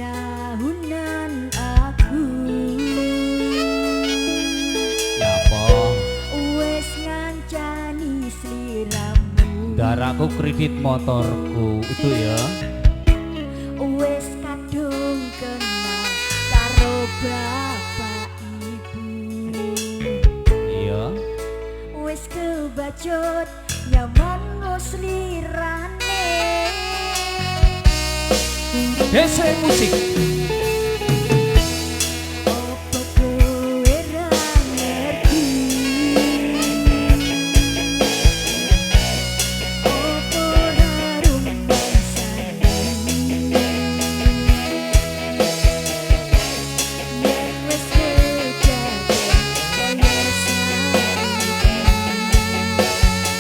Tahun-tahunan aku Ya apa? wes ngancani sliramu. Darahku kredit motorku itu ya. Wes kadung kenal karo bapak ibu. Iya. Wes kebacut nyaman slirane. Desa musik. Opo kowe ra ngerti? Opo ra rumbangsani? Yen wis kejadian kaya saiki,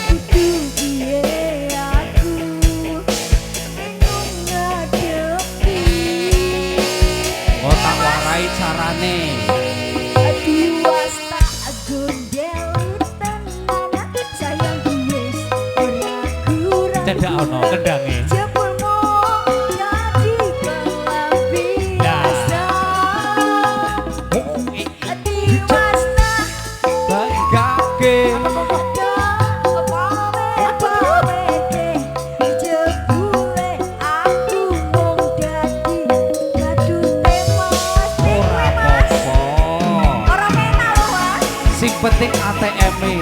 kudu piye aku ngadepi? Oh tak warai carane. Adiwas tak gondel tenan sayang wis ora kurang. Cedak ono kendange. Jebulmu jadi pelampiasan. Adiwas tak Bagake. pawe-pawete. Jebule aku mung dadi badune mas. Ora apa-apa. Ora penak lho, Mas. Sing penting ATM-e.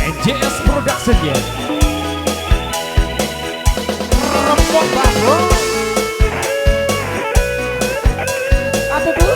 NJS Production ya. Rempok banget. Apa bu?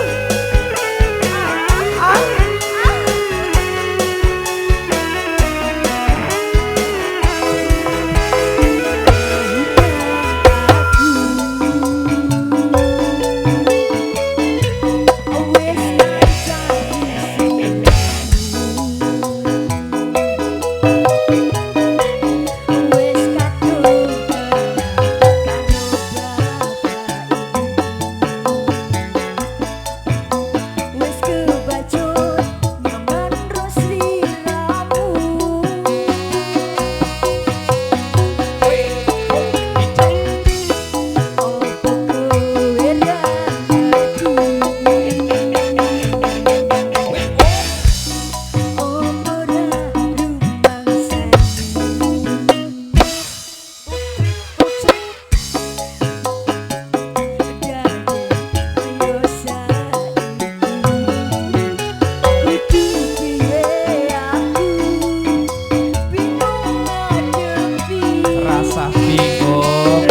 Rasa bingung.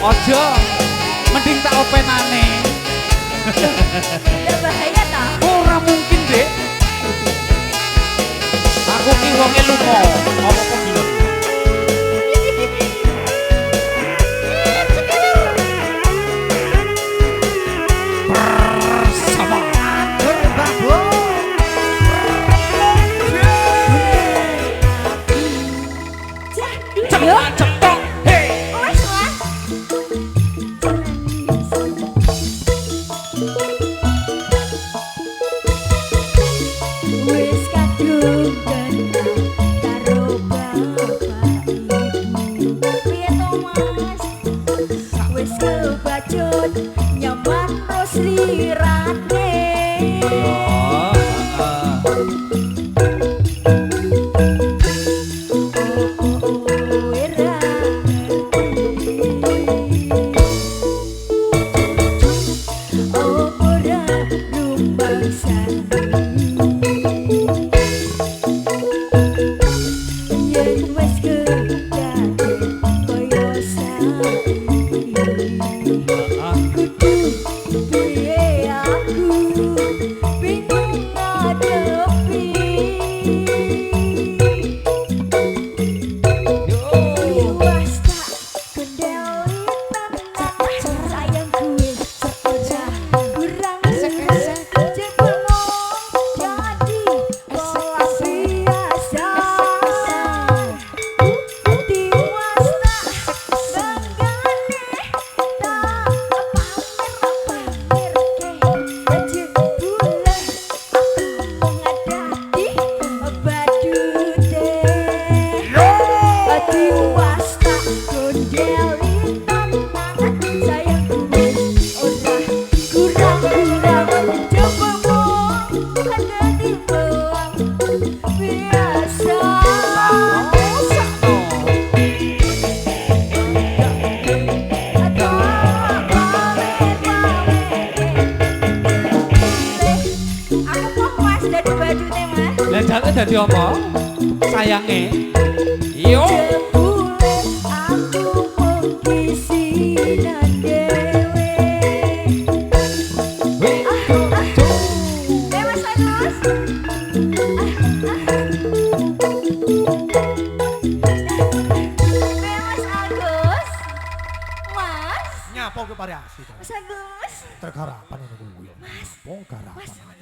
Ojo, mending tak openane. Ya bahaya toh. Ora mungkin, Dek. Aku ki wonge lunga. Apa kok bilang? Bersama Berbabo. Cepat cetok. Hey. Wis kadung kenal karo bapak ibu. Piye to Mas? Wis kebacut nyaman slirane. Yen wis kedaden kaya saiki Kudu piye aku bingung ngadepi. Tiwas tak kendali tenang sayang gue seorang kurang sekesek jebelong jadi pola biasa. Tiwas tak banggane tak pamer-pamer ke jebule aku ngadati badute. Tiwas tak gondeli tenang sayang gue ora kurang-kurang jebelong ada di bawah biasa. Aku kok mas dari badute mas. Lah jangan dadi apa? Sayange. Yo. Jebule aku pengisinan dewe. Mas Agus. Mas Agus. Mas. Nyapa ke variasi. Mas Agus. Tergarapan ngono kuwi. Mas. Wong garapan. Mas.